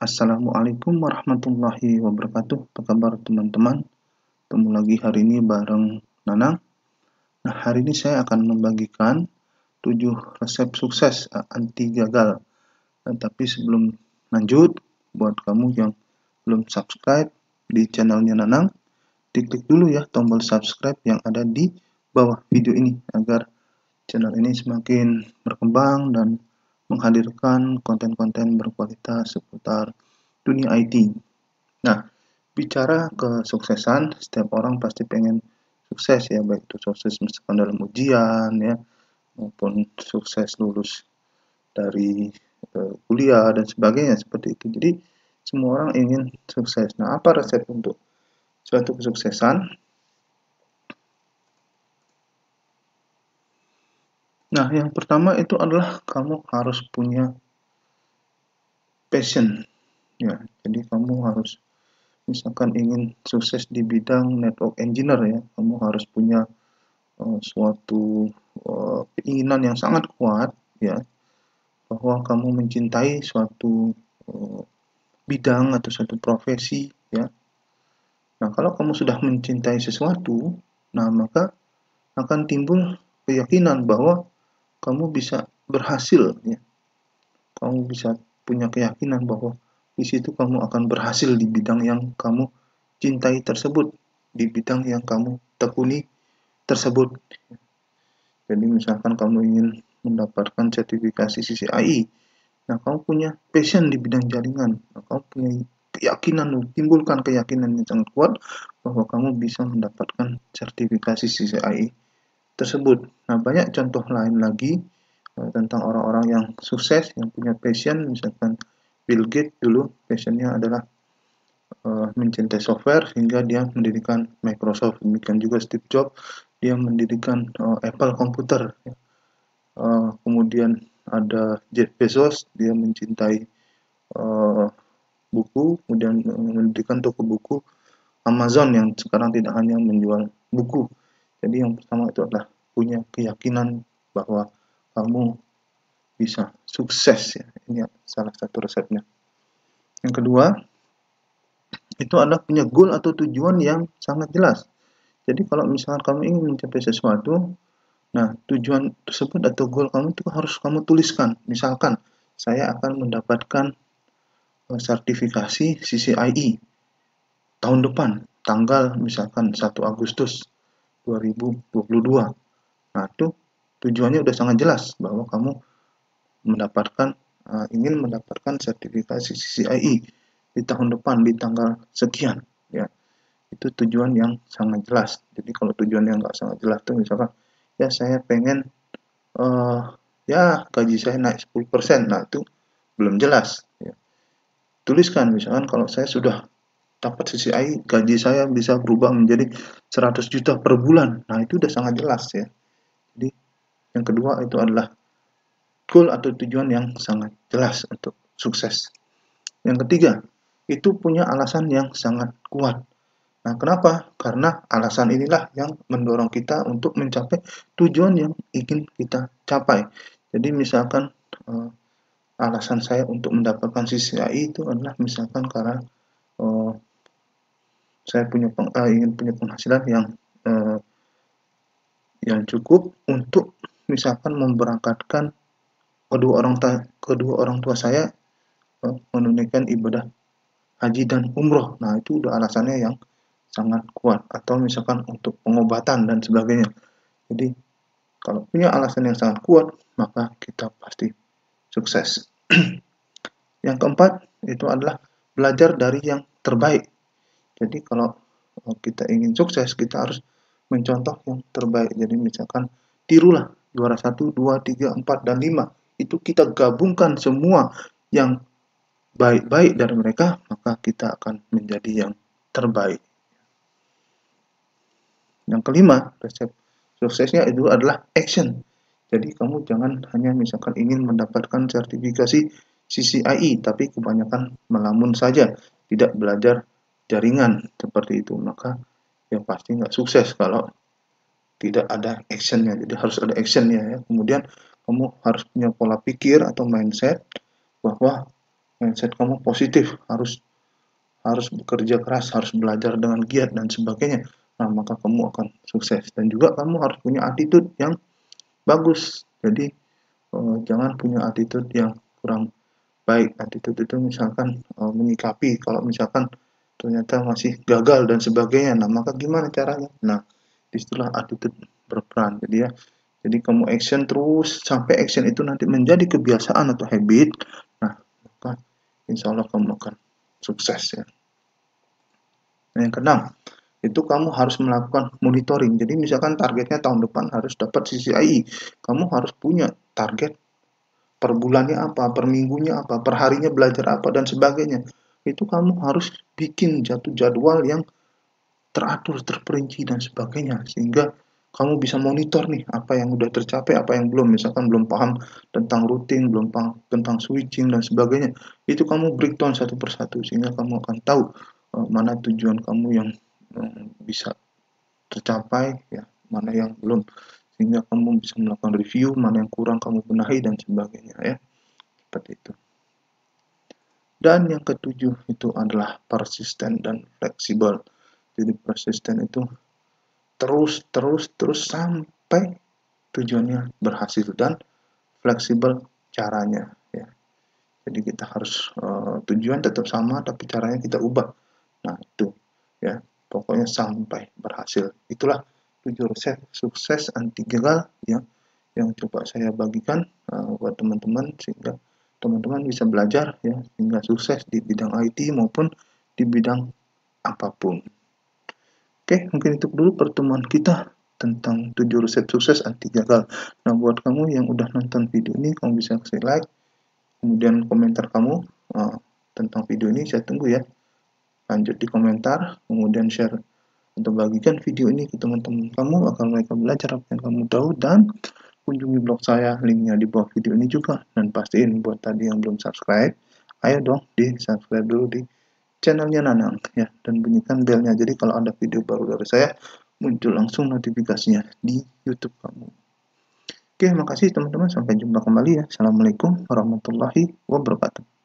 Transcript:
Assalamualaikum warahmatullahi wabarakatuh. Apa kabar teman-teman? Ketemu lagi hari ini bareng Nanang. Nah, hari ini saya akan membagikan 7 resep sukses anti gagal. Tapi sebelum lanjut, buat kamu yang belum subscribe di channelnya Nanang, diklik dulu ya tombol subscribe yang ada di bawah video ini agar channel ini semakin berkembang dan menghadirkan konten-konten berkualitas seputar dunia IT. Nah, bicara kesuksesan, setiap orang pasti pengen sukses ya, baik itu sukses misalkan dalam ujian ya, maupun sukses lulus dari kuliah dan sebagainya seperti itu. Jadi semua orang ingin sukses. Nah, apa resep untuk suatu kesuksesan? Nah, yang pertama itu adalah kamu harus punya passion ya. Jadi kamu harus misalkan ingin sukses di bidang network engineer ya, kamu harus punya suatu keinginan yang sangat kuat ya, bahwa kamu mencintai suatu bidang atau suatu profesi ya. Nah, kalau kamu sudah mencintai sesuatu, nah maka akan timbul keyakinan bahwa kamu bisa berhasil ya. Kamu bisa punya keyakinan bahwa di situ kamu akan berhasil di bidang yang kamu cintai tersebut, di bidang yang kamu tekuni tersebut. Jadi misalkan kamu ingin mendapatkan sertifikasi CCIE, nah kamu punya passion di bidang jaringan, nah, kamu punya keyakinan, timbulkan keyakinan yang sangat kuat bahwa kamu bisa mendapatkan sertifikasi CCIE tersebut. Nah, banyak contoh lain lagi tentang orang-orang yang sukses, yang punya passion, misalkan Bill Gates dulu passionnya adalah mencintai software sehingga dia mendirikan Microsoft. Demikian juga Steve Jobs, dia mendirikan Apple Computer. Kemudian ada Jeff Bezos, dia mencintai buku, kemudian mendirikan toko buku Amazon yang sekarang tidak hanya menjual buku. Jadi yang pertama itu adalah punya keyakinan bahwa kamu bisa sukses ya. Ini salah satu resepnya. Yang kedua, itu adalah punya goal atau tujuan yang sangat jelas. Jadi kalau misalkan kamu ingin mencapai sesuatu, nah tujuan tersebut atau goal kamu itu harus kamu tuliskan. Misalkan saya akan mendapatkan sertifikasi CCIE tahun depan, tanggal misalkan 1 Agustus 2022. Nah, itu tujuannya udah sangat jelas bahwa kamu mendapatkan ingin mendapatkan sertifikasi CCIE di tahun depan di tanggal sekian ya. Itu tujuan yang sangat jelas. Jadi kalau tujuan yang nggak sangat jelas tuh misalkan ya saya pengen ya gaji saya naik 10%. Nah, itu belum jelas ya. Tuliskan misalkan kalau saya sudah dapat CCI, gaji saya bisa berubah menjadi 100 juta per bulan. Nah, itu udah sangat jelas ya. Jadi yang kedua itu adalah goal atau tujuan yang sangat jelas untuk sukses. Yang ketiga, itu punya alasan yang sangat kuat. Nah, kenapa? Karena alasan inilah yang mendorong kita untuk mencapai tujuan yang ingin kita capai. Jadi misalkan alasan saya untuk mendapatkan CCI itu adalah misalkan karena uh, saya ingin punya penghasilan uh, yang cukup untuk misalkan memberangkatkan kedua orang tua saya menunaikan ibadah haji dan umroh. Nah, itu udah alasannya yang sangat kuat. Atau misalkan untuk pengobatan dan sebagainya. Jadi, kalau punya alasan yang sangat kuat, maka kita pasti sukses. Yang keempat, itu adalah belajar dari yang terbaik. Jadi, kalau kita ingin sukses, kita harus mencontoh yang terbaik. Jadi, misalkan tirulah juara 1, 2, 3, 4, dan 5. Itu kita gabungkan semua yang baik-baik dari mereka, maka kita akan menjadi yang terbaik. Yang kelima, resep suksesnya itu adalah action. Jadi kamu jangan hanya misalkan ingin mendapatkan sertifikasi CCIE, tapi kebanyakan melamun saja, tidak belajar jaringan seperti itu. Maka ya pasti nggak sukses kalau tidak ada actionnya. Jadi harus ada actionnya ya. Kemudian kamu harus punya pola pikir atau mindset bahwa mindset kamu positif, harus bekerja keras, harus belajar dengan giat dan sebagainya. Nah, maka kamu akan sukses. Dan juga kamu harus punya attitude yang bagus. Jadi jangan punya attitude yang kurang baik. Attitude itu misalkan menyikapi kalau misalkan ternyata masih gagal dan sebagainya. Nah, maka gimana caranya? Nah, disitulah attitude berperan. Jadi kamu action terus sampai action itu nanti menjadi kebiasaan atau habit. Nah, maka insya Allah kamu akan sukses ya. Nah, yang keenam, itu kamu harus melakukan monitoring. Jadi misalkan targetnya tahun depan harus dapat CCI, kamu harus punya target per bulannya apa, per minggunya apa, per harinya belajar apa, dan sebagainya. Itu kamu harus bikin jadwal yang teratur, terperinci, dan sebagainya. Sehingga kamu bisa monitor nih apa yang udah tercapai, apa yang belum. Misalkan belum paham tentang routing, belum paham tentang switching, dan sebagainya. Itu kamu breakdown satu persatu, sehingga kamu akan tahu mana tujuan kamu yang bisa tercapai, ya, mana yang belum. Sehingga kamu bisa melakukan review, mana yang kurang kamu benahi, dan sebagainya ya. Seperti itu. Dan yang ketujuh itu adalah persisten dan fleksibel. Jadi persisten itu terus sampai tujuannya berhasil, dan fleksibel caranya ya. Jadi kita harus tujuan tetap sama tapi caranya kita ubah. Nah, itu ya, pokoknya sampai berhasil. Itulah 7 resep sukses anti gagal ya, yang coba saya bagikan buat teman-teman, sehingga teman-teman bisa belajar ya, sehingga sukses di bidang IT maupun di bidang apapun. Oke, mungkin itu dulu pertemuan kita tentang 7 resep sukses anti gagal. Nah, buat kamu yang udah nonton video ini, kamu bisa kasih like, kemudian komentar kamu tentang video ini, saya tunggu ya. Lanjut di komentar, kemudian share atau bagikan video ini ke teman-teman kamu agar mereka belajar apa yang kamu tahu, dan kunjungi blog saya, linknya di bawah video ini juga. Dan pastiin buat tadi yang belum subscribe, ayo dong di subscribe dulu di channelnya Nanang ya, dan bunyikan belnya, jadi kalau ada video baru dari saya muncul langsung notifikasinya di YouTube kamu. Oke, makasih teman-teman, sampai jumpa kembali ya. Assalamualaikum warahmatullahi wabarakatuh.